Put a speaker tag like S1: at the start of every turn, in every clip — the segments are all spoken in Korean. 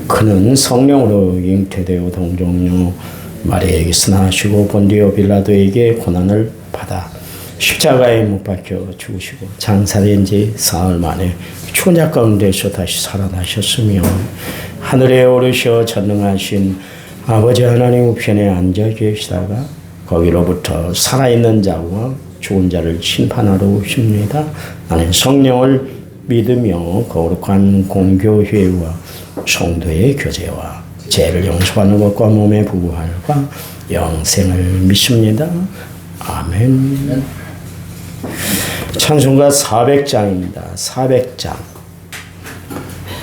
S1: 그는 성령으로 잉태되어 동정녀 마리아에게 순환하시고 본디오 빌라도에게 고난을 받아 십자가에 못 박혀 죽으시고 장사된 지 사흘 만에 초냐 가운데서 다시 살아나셨으며 하늘에 오르셔 전능하신 아버지 하나님 우편에 앉아 계시다가 거기로부터 살아있는 자와 죽은 자를 심판하러 오십니다. 나는 성령을 믿으며 거룩한 공교회와 성도의 교제와 죄를 용서받는 것과 몸의 부활과 영생을 믿습니다. 아멘. 찬송가 400장입니다. 400장.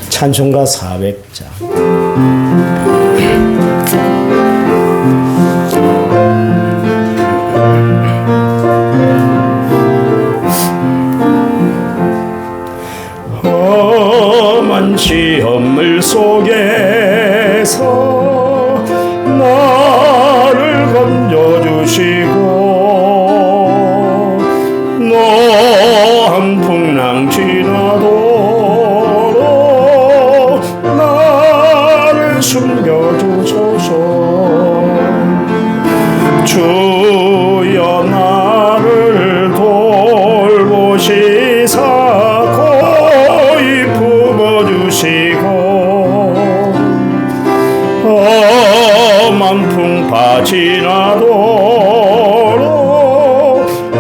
S1: 찬송가 400장. 험한 시험물 속에서 나를 건져주시고 노한 풍랑 지나도록 나를 숨겨주소서. 주여 나를 돌보시사 고이 품어주시고 험한 풍파 지나도록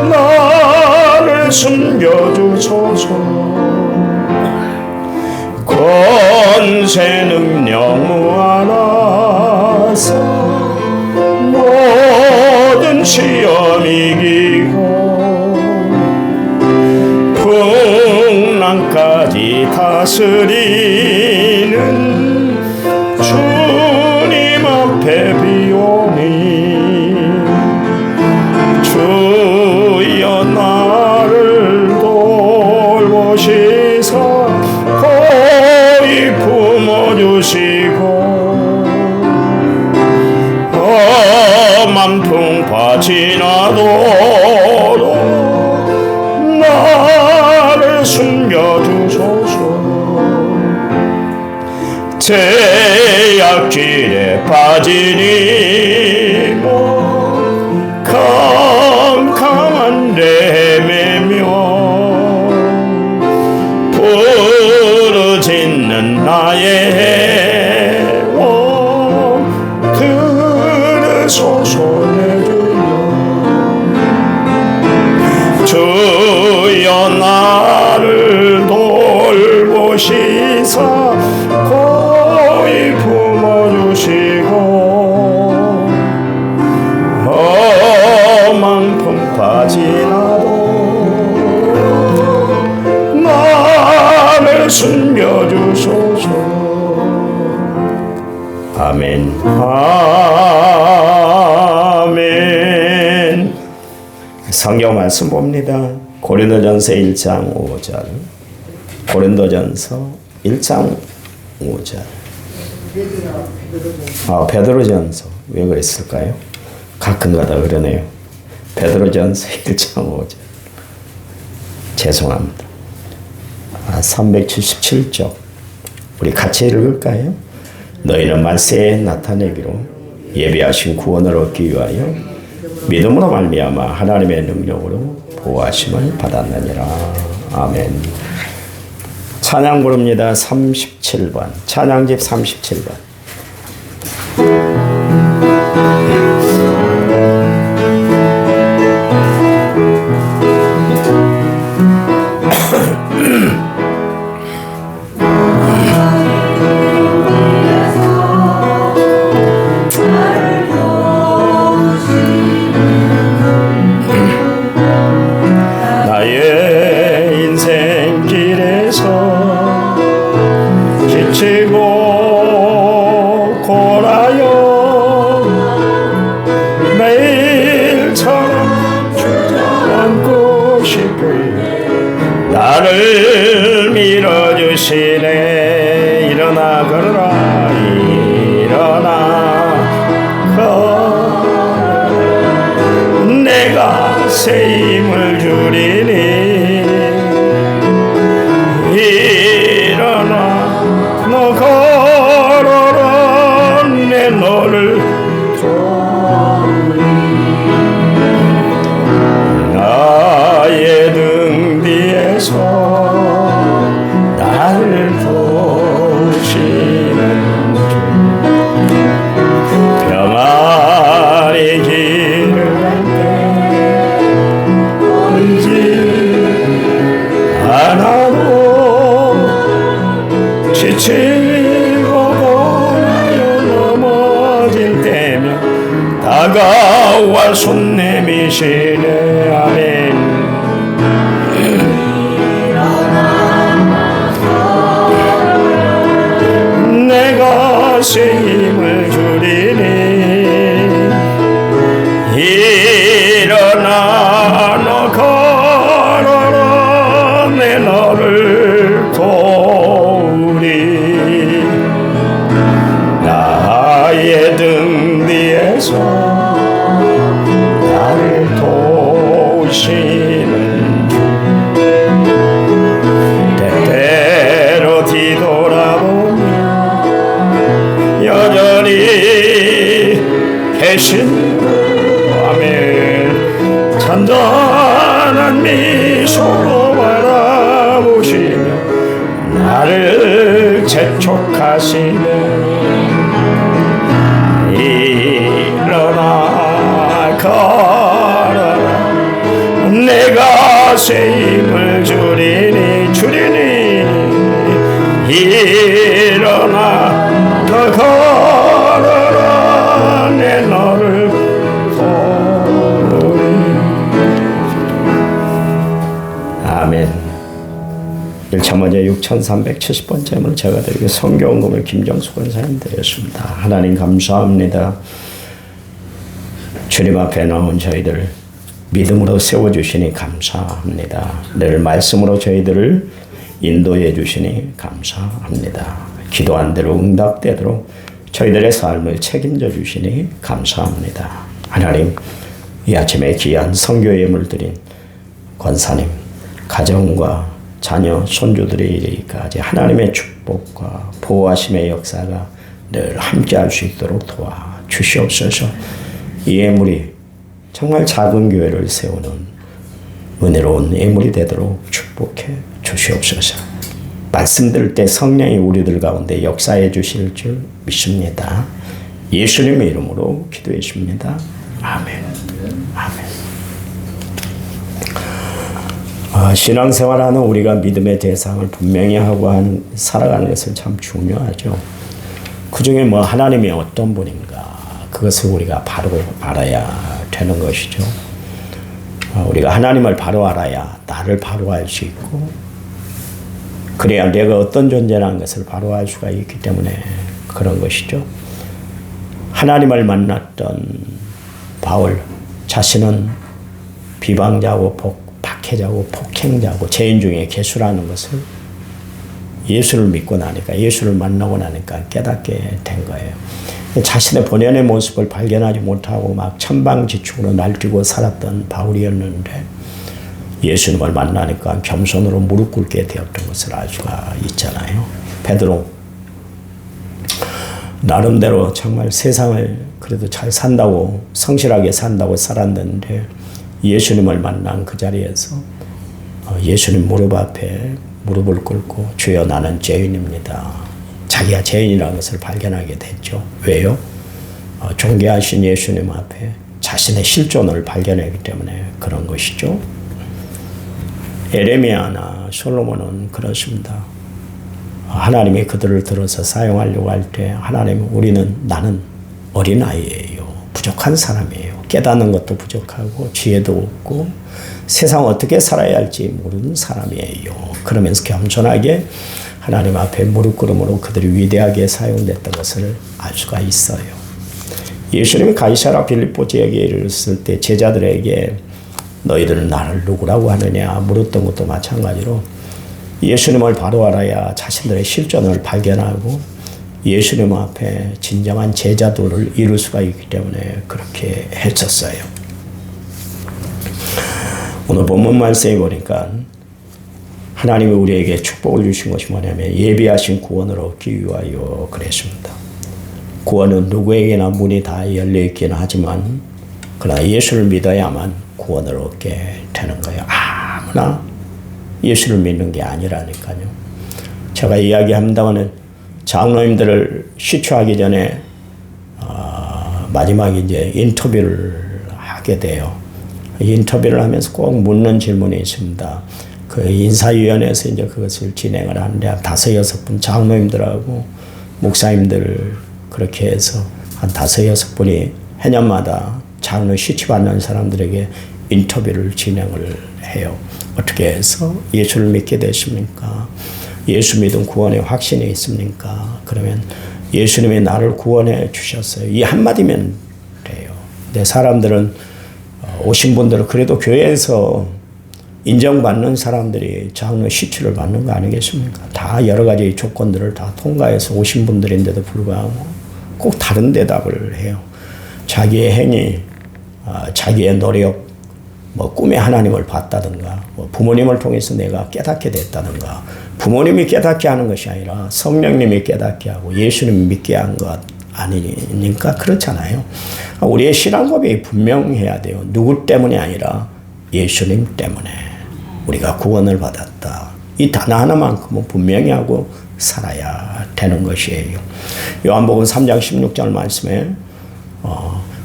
S1: 나를 숨겨주소서. 권세 능력 무한하사 모든 시험 이기고 풍랑까지 다스리는 주님 앞에 비오니 주여 나를 돌보시사 고이 품어주시고 험한 풍파 지나도록 나를 숨겨주소서. 제약길에 빠지니 뭐 캄캄한 데매며 부르짖는 나의 원 들으소서. 주여 나를 돌보시사 고이 품어주시고 험한 풍파 지나도 나를 숨겨주소서. 아멘. 아멘. 성경 말씀 봅니다. 고린도전서 1장 5절. 고린도전서 1장 5절. 베드로전서. 왜 그랬을까요? 가끔가다 그러네요. 베드로전서 1장 5절. 죄송합니다. 377쪽. 우리 같이 읽을까요? 너희는 말세에 나타내기로 예비하신 구원을 얻기 위하여 믿음으로 말미암아 하나님의 능력으로 보호하심을 받았느니라. 아멘. 찬양 부릅니다. 37번. 찬양집 37번. 나를 밀어주시네. 일어나 걸어라. 일어나 걸어라. 내가 새 힘을 주리니 일어나 너 너를 나의 등 뒤에서 나를 도우시는 평안의 길을 걸지 않아도 지치고 고나여 넘어질 때면 다가와 손 내미시네. 아멘. 내가 새 힘을 주리니 일어나 너 걸어라. 내 너를 도우리. 나의 등 뒤에서 나를 도우시는 때때로 뒤돌아보며 여전히 계신. 아멘. 잔잔한 미소로 바라보시며 나를 재촉하시네. 일어나 걸어라. 내가 새 힘을 주리니 일어나 더 걸어라. 내 너를 도우리. 아멘. 1차 먼저 6370번째 제가 드리고 성경음을 김정수 권사님 드렸습니다. 하나님 감사합니다. 주님 앞에 나온 저희들 믿음으로 세워주시니 감사합니다. 늘 말씀으로 저희들을 인도해 주시니 감사합니다. 기도한 대로 응답되도록 저희들의 삶을 책임져 주시니 감사합니다. 하나님, 이 아침에 귀한 선교 예물 드린 권사님, 가정과 자녀, 손주들의 이르기까지 하나님의 축복과 보호하심의 역사가 늘 함께할 수 있도록 도와주시옵소서. 이 예물이 정말 작은 교회를 세우는 은혜로운 예물이 되도록 축복해 주시옵소서. 말씀 들을 때 성령이 우리들 가운데 역사해 주실 줄 믿습니다. 예수님의 이름으로 기도해 줍니다. 아멘. 아멘. 신앙생활하는 우리가 믿음의 대상을 분명히 하고 살아가는 것은 참 중요하죠. 그 중에 하나님이 어떤 분인가, 그것을 우리가 바로 알아야 되는 것이죠. 우리가 하나님을 바로 알아야 나를 바로 알 수 있고, 그래야 내가 어떤 존재라는 것을 바로 알 수가 있기 때문에 그런 것이죠. 하나님을 만났던 바울 자신은 비방자고 박해자고 폭행자고 죄인 중에 괴수라는 것을 예수를 믿고 나니까, 예수를 만나고 나니까 깨닫게 된 거예요. 자신의 본연의 모습을 발견하지 못하고 막 천방지축으로 날뛰고 살았던 바울이었는데 예수님을 만나니까 겸손으로 무릎 꿇게 되었던 것을 알 수가 있잖아요. 베드로 나름대로 정말 세상을 그래도 잘 산다고, 성실하게 산다고 살았는데 예수님을 만난 그 자리에서 예수님 무릎 앞에 무릎을 꿇고 주여 나는 죄인입니다. 자기가 죄인이라는 것을 발견하게 됐죠. 왜요? 존귀하신 예수님 앞에 자신의 실존을 발견했기 때문에 그런 것이죠. 에레미야나 솔로몬은 그렇습니다. 하나님이 그들을 들어서 사용하려고 할 때 하나님, 나는 어린아이예요. 부족한 사람이에요. 깨닫는 것도 부족하고 지혜도 없고 세상 어떻게 살아야 할지 모르는 사람이에요. 그러면서 겸손하게 하나님 앞에 무릎 꿇음으로 그들이 위대하게 사용됐던 것을 알 수가 있어요. 예수님이 가이사라 빌립보 지역에 이르렀을 때 제자들에게 너희들은 나를 누구라고 하느냐 물었던 것도 마찬가지로 예수님을 바로 알아야 자신들의 실존을 발견하고 예수님 앞에 진정한 제자도를 이룰 수가 있기 때문에 그렇게 했었어요. 오늘 본문 말씀에 보니까 하나님이 우리에게 축복을 주신 것이 뭐냐면 예비하신 구원을 얻기 위하여 그랬습니다. 구원은 누구에게나 문이 다 열려 있기는 하지만 그러나 예수를 믿어야만 구원을 얻게 되는 거예요. 아무나 예수를 믿는 게 아니라니까요. 제가 이야기합니다마는 장로님들을 시초하기 전에 마지막에 이제 인터뷰를 하게 돼요. 인터뷰를 하면서 꼭 묻는 질문이 있습니다. 그 인사위원회에서 이제 그것을 진행을 하는데 한 5-6분 장로님들하고 목사님들 그렇게 해서 한 5-6분이 해년마다 장로 시치받는 사람들에게 인터뷰를 진행을 해요. 어떻게 해서 예수를 믿게 되십니까? 예수 믿음 구원의 확신이 있습니까? 그러면 예수님이 나를 구원해 주셨어요. 이 한마디면 돼요. 근데 사람들은 오신 분들은 그래도 교회에서 인정받는 사람들이 장로 시치를 받는 거 아니겠습니까? 다 여러 가지 조건들을 다 통과해서 오신 분들인데도 불구하고 꼭 다른 대답을 해요. 자기의 행위, 자기의 노력, 뭐 꿈에 하나님을 봤다든가, 뭐 부모님을 통해서 내가 깨닫게 됐다든가, 부모님이 깨닫게 하는 것이 아니라 성령님이 깨닫게 하고 예수님이 믿게 한 것 아니니까 그렇잖아요. 우리의 신앙 고백이 분명해야 돼요. 누구 때문이 아니라 예수님 때문에 우리가 구원을 받았다. 이 단어 하나만큼은 분명히 하고 살아야 되는 것이에요. 요한복음 3장 16절 말씀에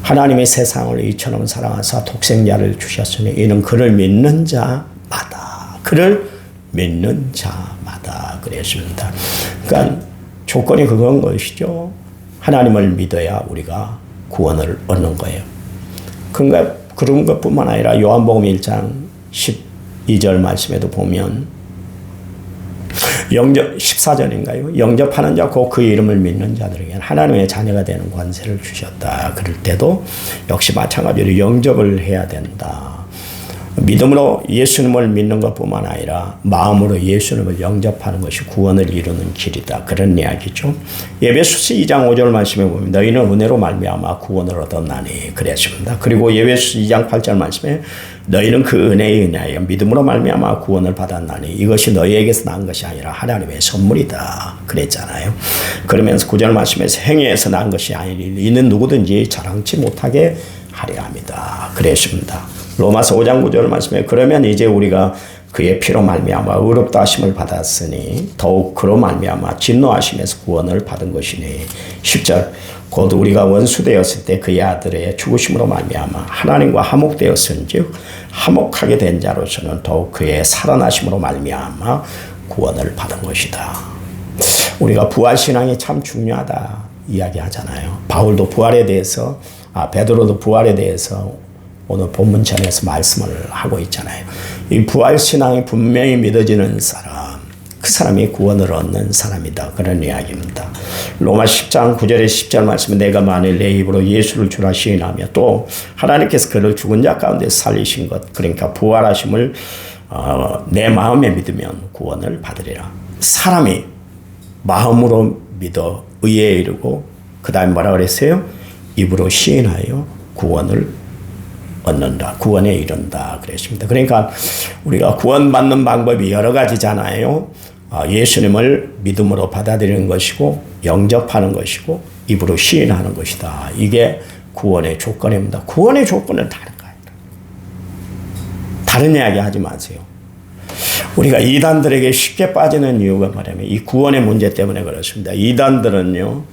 S1: 하나님이 세상을 이처럼 사랑하사 독생자를 주셨으니 이는 그를 믿는 자마다 그를 믿는 자마다 그랬습니다. 그러니까 조건이 그건 것이죠. 하나님을 믿어야 우리가 구원을 얻는 거예요. 그러니까 그런 것뿐만 아니라 요한복음 1장 12절 말씀에도 보면 14절인가요? 영접하는 자 곧 그 이름을 믿는 자들에게 하나님의 자녀가 되는 권세를 주셨다. 그럴 때도 역시 마찬가지로 영접을 해야 된다. 믿음으로 예수님을 믿는 것뿐만 아니라 마음으로 예수님을 영접하는 것이 구원을 이루는 길이다. 그런 이야기죠. 에베소서 2장 5절 말씀에 보면 너희는 은혜로 말미암아 구원을 얻었나니 그랬습니다. 그리고 에베소서 2장 8절 말씀에 너희는 그 은혜에 의하여 믿음으로 말미암아 구원을 받았나니 이것이 너희에게서 난 것이 아니라 하나님의 선물이다. 그랬잖아요. 그러면서 9절 말씀에서 행위에서 난 것이 아니니 이는 누구든지 자랑치 못하게 하려 합니다. 그랬습니다. 로마서 5장 9절 말씀에 그러면 이제 우리가 그의 피로 말미암아 의롭다 하심을 받았으니 더욱 그로 말미암아 진노하심에서 구원을 받은 것이니 10절 곧 우리가 원수되었을 때 그의 아들의 죽으심으로 말미암아 하나님과 화목되었은즉 화목하게 된 자로서는 더욱 그의 살아나심으로 말미암아 구원을 받은 것이다. 우리가 부활신앙이 참 중요하다 이야기하잖아요. 바울도 부활에 대해서 베드로도 부활에 대해서 오늘 본문전에서 말씀을 하고 있잖아요. 이 부활신앙이 분명히 믿어지는 사람, 그 사람이 구원을 얻는 사람이다. 그런 이야기입니다. 로마 10장 9절에 10절 말씀에 내가 만일 내 입으로 예수를 주라 시인하며 또 하나님께서 그를 죽은 자 가운데 살리신 것, 그러니까 부활하심을 내 마음에 믿으면 구원을 받으리라. 사람이 마음으로 믿어 의에 이르고 그 다음에 뭐라 그랬어요? 입으로 시인하여 구원을 얻는다. 구원에 이른다. 그랬습니다. 그러니까 우리가 구원받는 방법이 여러 가지잖아요. 예수님을 믿음으로 받아들이는 것이고 영접하는 것이고 입으로 시인하는 것이다. 이게 구원의 조건입니다. 구원의 조건은 다른 거예요. 다른 이야기 하지 마세요. 우리가 이단들에게 쉽게 빠지는 이유가 뭐냐면 이 구원의 문제 때문에 그렇습니다. 이단들은요,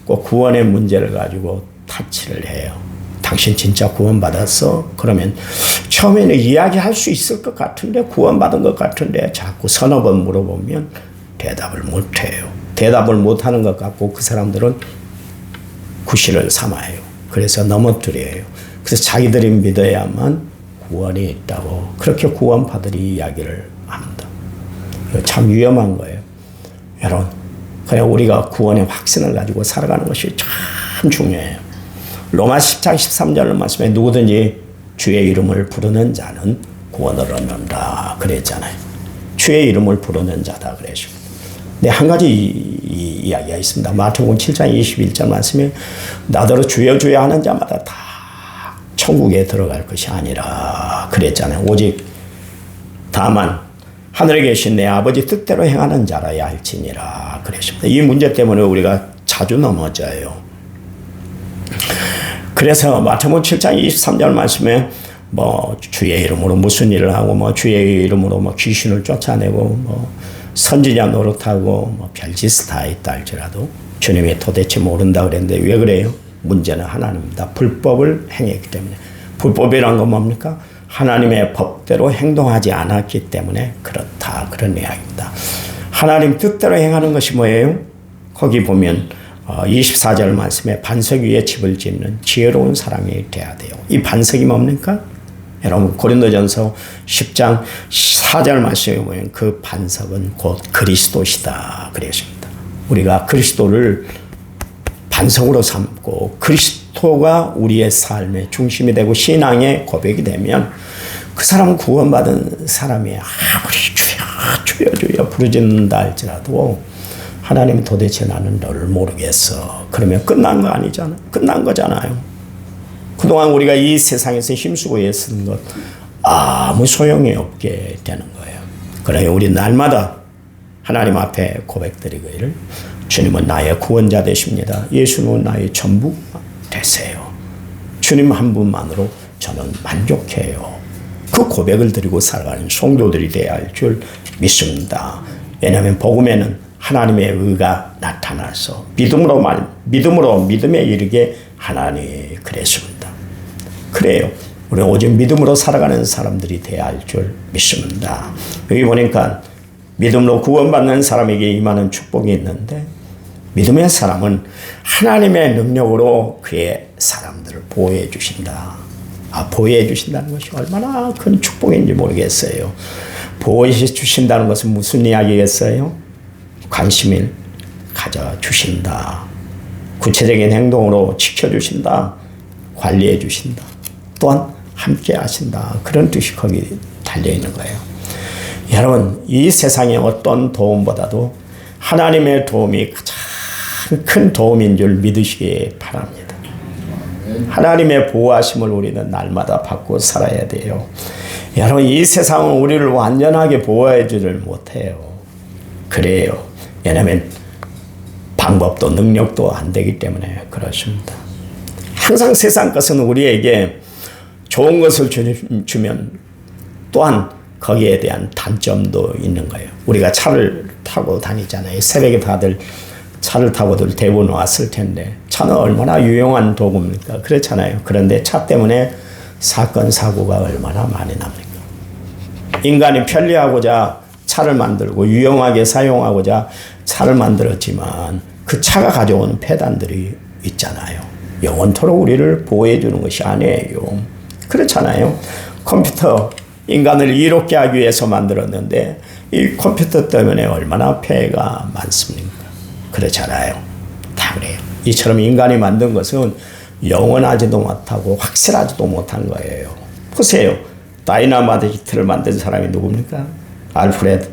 S1: 꼭 구원의 문제를 가지고 타치를 해요. 당신 진짜 구원받았어? 그러면 처음에는 이야기할 수 있을 것 같은데 구원받은 것 같은데 자꾸 서너 번 물어보면 대답을 못해요. 대답을 못하는 것 같고 그 사람들은 구실을 삼아요. 그래서 넘어뜨려요. 그래서 자기들이 믿어야만 구원이 있다고 그렇게 구원파들이 이야기를 합니다. 참 위험한 거예요. 여러분, 그냥 우리가 구원의 확신을 가지고 살아가는 것이 참 중요해요. 로마 10장 13절 말씀에 누구든지 주의 이름을 부르는 자는 구원을 얻는다 그랬잖아요. 주의 이름을 부르는 자다 그랬습니다. 근데 한 가지 이야기가 있습니다. 마태복음 7장 21절 말씀에 나더러 주여 주여 하는 자마다 다 천국에 들어갈 것이 아니라 그랬잖아요. 오직 다만 하늘에 계신 내 아버지 뜻대로 행하는 자라야 할지니라 그랬습니다. 이 문제 때문에 우리가 자주 넘어져요. 그래서 마태복음 7장 23절 말씀에 뭐 주의 이름으로 무슨 일을 하고 뭐 주의 이름으로 뭐 귀신을 쫓아내고 뭐 선지자 노릇하고 뭐 별짓 다 있다 할지라도 주님이 도대체 모른다 그랬는데 왜 그래요? 문제는 하나님입니다. 불법을 행했기 때문에. 불법이란 건 뭡니까? 하나님의 법대로 행동하지 않았기 때문에 그렇다. 그런 이야기입니다. 하나님 뜻대로 행하는 것이 뭐예요? 거기 보면 24절 말씀에 반석 위에 집을 짓는 지혜로운 사람이 돼야 돼요. 이 반석이 뭡니까? 여러분 고린도전서 10장 4절 말씀에 보면 그 반석은 곧 그리스도시다 그랬습니다. 우리가 그리스도를 반석으로 삼고 그리스도가 우리의 삶의 중심이 되고 신앙의 고백이 되면 그 사람은 구원받은 사람이 아무리 주여 주여 부르짖는다 할지라도 하나님 도대체 나는 너를 모르겠어. 그러면 끝난 거 아니잖아. 끝난 거잖아요. 그동안 우리가 이 세상에서 힘쓰고 애쓴 것 아무 소용이 없게 되는 거예요. 그러니 우리 날마다 하나님 앞에 고백드리기를 주님은 나의 구원자 되십니다. 예수는 나의 전부 되세요. 주님 한 분만으로 저는 만족해요. 그 고백을 드리고 살아가는 성도들이 되어야 할 줄 믿습니다. 왜냐하면 복음에는 하나님의 의가 나타나서 믿음에 이르게 하나니 그랬습니다. 그래요. 우리는 오직 믿음으로 살아가는 사람들이 되어야 할 줄 믿습니다. 여기 보니까 믿음으로 구원받는 사람에게 임하는 축복이 있는데 믿음의 사람은 하나님의 능력으로 그의 사람들을 보호해 주신다. 보호해 주신다는 것이 얼마나 큰 축복인지 모르겠어요. 보호해 주신다는 것은 무슨 이야기겠어요? 관심을 가져주신다. 구체적인 행동으로 지켜주신다. 관리해 주신다. 또한 함께 하신다. 그런 뜻이 거기 달려있는 거예요. 여러분, 이 세상의 어떤 도움보다도 하나님의 도움이 가장 큰 도움인 줄 믿으시기 바랍니다. 하나님의 보호하심을 우리는 날마다 받고 살아야 돼요. 여러분, 이 세상은 우리를 완전하게 보호해 주질 못해요. 그래요. 왜냐하면 방법도 능력도 안 되기 때문에 그렇습니다. 항상 세상 것은 우리에게 좋은 것을 주면 또한 거기에 대한 단점도 있는 거예요. 우리가 차를 타고 다니잖아요. 새벽에 다들 차를 타고들 대부분 왔을 텐데 차는 얼마나 유용한 도구입니까? 그렇잖아요. 그런데 차 때문에 사건 사고가 얼마나 많이 납니까? 인간이 편리하고자 차를 만들고 유용하게 사용하고자 차를 만들었지만 그 차가 가져오는 폐단들이 있잖아요. 영원토록 우리를 보호해 주는 것이 아니에요. 그렇잖아요. 컴퓨터 인간을 이롭게 하기 위해서 만들었는데 이 컴퓨터 때문에 얼마나 폐해가 많습니까? 그렇잖아요. 다 그래요. 이처럼 인간이 만든 것은 영원하지도 못하고 확실하지도 못한 거예요. 보세요. 다이나마이트를 만든 사람이 누굽니까? 알프레드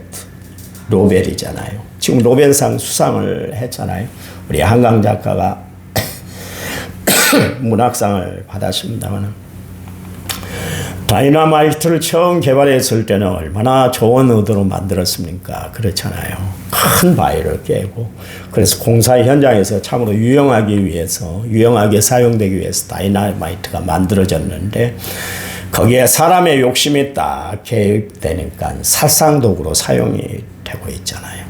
S1: 노벨이잖아요. 지금 노벨상 수상을 했잖아요. 우리 한강 작가가 문학상을 받았습니다만 다이나마이트를 처음 개발했을 때는 얼마나 좋은 의도로 만들었습니까? 그렇잖아요. 큰 바위를 깨고 그래서 공사 현장에서 참으로 유용하게 사용되기 위해서 다이나마이트가 만들어졌는데 거기에 사람의 욕심이 딱 개입되니까 살상도구로 사용이 되고 있잖아요.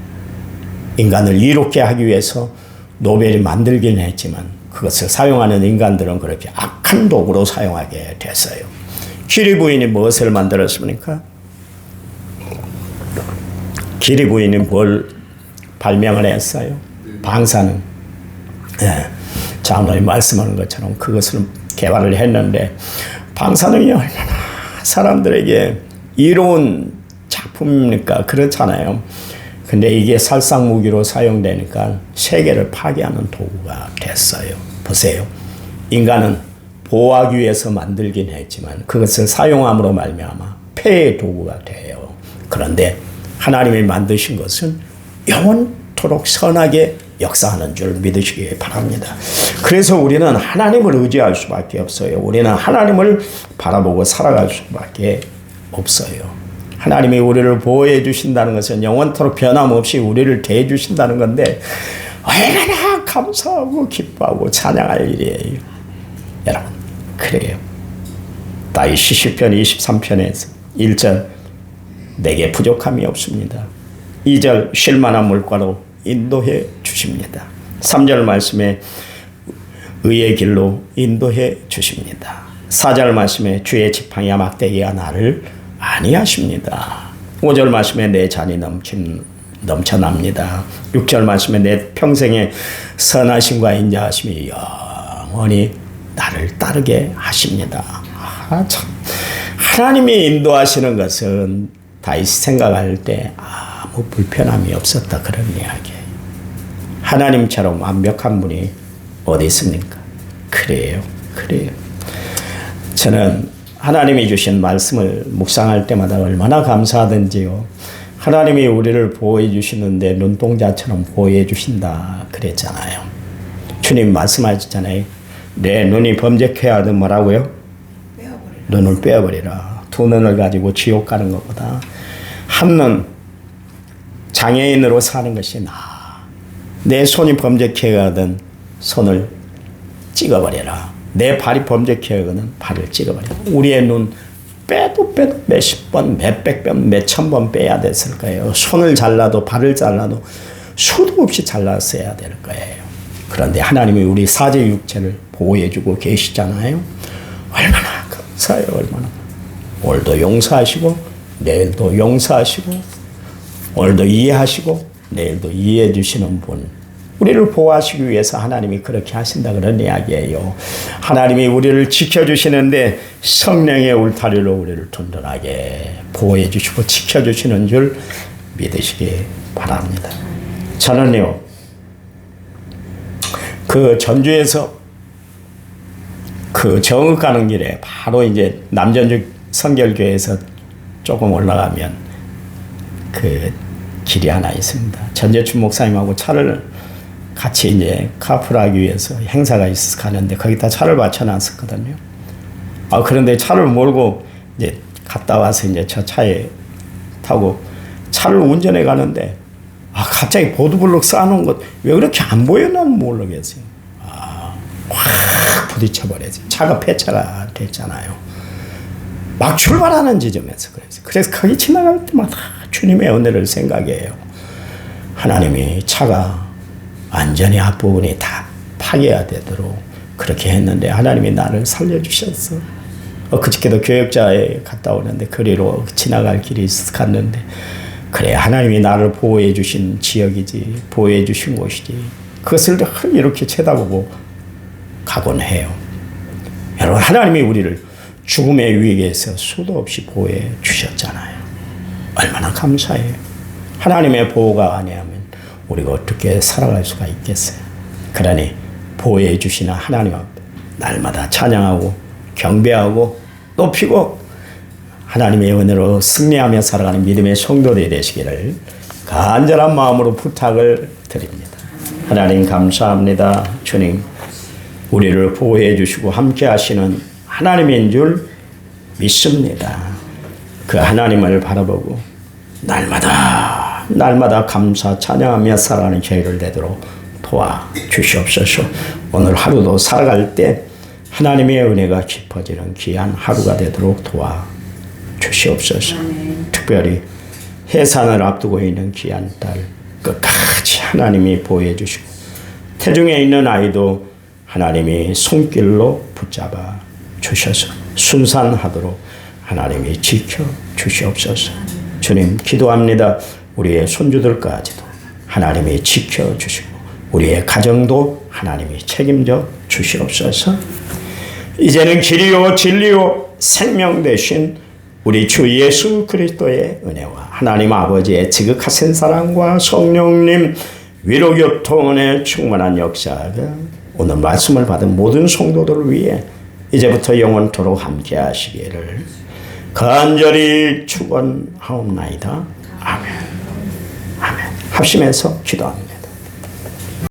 S1: 인간을 이롭게 하기 위해서 노벨이 만들긴 했지만 그것을 사용하는 인간들은 그렇게 악한 도구로 사용하게 됐어요. 키리 부인이 무엇을 만들었습니까? 키리 부인이 뭘 발명을 했어요? 방사능. 네. 장로님 말씀하는 것처럼 그것을 개발을 했는데 방사능이 얼마나 사람들에게 이로운 작품입니까? 그렇잖아요. 근데 이게 살상 무기로 사용되니까 세계를 파괴하는 도구가 됐어요. 보세요. 인간은 보호하기 위해서 만들긴 했지만 그것을 사용함으로 말미암아 폐해의 도구가 돼요. 그런데 하나님이 만드신 것은 영원토록 선하게 역사하는 줄 믿으시기 바랍니다. 그래서 우리는 하나님을 의지할 수밖에 없어요. 우리는 하나님을 바라보고 살아갈 수밖에 없어요. 하나님이 우리를 보호해 주신다는 것은 영원토록 변함없이 우리를 대해 주신다는 건데 얼마나 감사하고 기뻐하고 찬양할 일이에요. 여러분, 그래요. 다윗 시편 23편에서 1절 내게 부족함이 없습니다. 2절 쉴 만한 물가로 인도해 주십니다. 3절 말씀에 의의 길로 인도해 주십니다. 4절 말씀에 주의 지팡이와 막대기가 나를 안위하십니다. 5절 말씀에 내 잔이 넘쳐납니다. 6절 말씀에 내 평생의 선하심과 인자하심이 영원히 나를 따르게 하십니다. 참. 하나님이 인도하시는 것은 다윗이 생각할 때 아무 불편함이 없었다 그런 이야기예요. 하나님처럼 완벽한 분이 어디 있습니까? 그래요. 저는 하나님이 주신 말씀을 묵상할 때마다 얼마나 감사하든지요. 하나님이 우리를 보호해 주시는데 눈동자처럼 보호해 주신다 그랬잖아요. 주님 말씀하셨잖아요. 내 눈이 범죄케 하든 뭐라고요? 눈을 빼어버리라. 두 눈을 가지고 지옥 가는 것보다 한 눈 장애인으로 사는 것이 나아. 내 손이 범죄케 하든 손을 찍어버려라. 내 발이 범죄케 하거든 발을 찍어버려. 우리의 눈 빼도 몇십 번, 몇백 번, 몇천 번 빼야 됐을 거예요. 손을 잘라도 발을 잘라도 수도 없이 잘랐어야 될 거예요. 그런데 하나님이 우리 사제 육체를 보호해주고 계시잖아요. 얼마나 감사해요. 얼마나. 오늘도 용서하시고 내일도 용서하시고 오늘도 이해하시고 내일도 이해해 주시는 분. 우리를 보호하시기 위해서 하나님이 그렇게 하신다 그런 이야기예요. 하나님이 우리를 지켜주시는데 성령의 울타리로 우리를 든든하게 보호해 주시고 지켜주시는 줄 믿으시기 바랍니다. 저는요, 그 전주에서 그 정읍 가는 길에 바로 이제 남전주 성결교회에서 조금 올라가면 그 길이 하나 있습니다. 전재춘 목사님하고 차를 같이 이제 카풀하기 위해서 행사가 있어서 가는데 거기다 차를 받쳐놨었거든요. 그런데 차를 몰고 이제 갔다 와서 이제 저 차에 타고 차를 운전해 가는데 갑자기 보드블록 쌓아놓은 것 왜 그렇게 안 보여? 난 모르겠어요. 확 부딪혀버려서 차가 폐차가 됐잖아요. 막 출발하는 지점에서 그래서 거기 지나갈 때마다 주님의 은혜를 생각해요. 하나님이 차가 완전히 앞부분이 다 파괴가 되도록 그렇게 했는데 하나님이 나를 살려주셨어. 그저께도 교역자에 갔다 오는데 거리로 지나갈 길이 있어서 갔는데 그래 하나님이 나를 보호해 주신 지역이지 보호해 주신 곳이지 그것을 이렇게 쳐다보고 가곤 해요. 여러분 하나님이 우리를 죽음의 위기에서 수도 없이 보호해 주셨잖아요. 얼마나 감사해요. 하나님의 보호가 아니하면 우리가 어떻게 살아갈 수가 있겠어요. 그러니 보호해 주시는 하나님 앞에 날마다 찬양하고 경배하고 높이고 하나님의 은혜로 승리하며 살아가는 믿음의 성도들이 되시기를 간절한 마음으로 부탁을 드립니다. 하나님 감사합니다. 주님 우리를 보호해 주시고 함께 하시는 하나님인 줄 믿습니다. 그 하나님을 바라보고 날마다 감사 찬양하며 살아가는 저희를 되도록 도와주시옵소서. 오늘 하루도 살아갈 때 하나님의 은혜가 깊어지는 귀한 하루가 되도록 도와주시옵소서. 특별히 해산을 앞두고 있는 귀한 딸 끝까지 하나님이 보호해 주시고 태중에 있는 아이도 하나님이 손길로 붙잡아 주셔서 순산하도록 하나님이 지켜주시옵소서. 주님 기도합니다. 우리의 손주들까지도 하나님이 지켜주시고 우리의 가정도 하나님이 책임져 주시옵소서. 이제는 길이요 진리요 생명 되신 우리 주 예수 그리스도의 은혜와 하나님 아버지의 지극하신 사랑과 성령님 위로교통의 충만한 역사가 오늘 말씀을 받은 모든 성도들을 위해 이제부터 영원토록 함께 하시기를 간절히 축원하옵나이다. 아멘. 합심해서 기도합니다.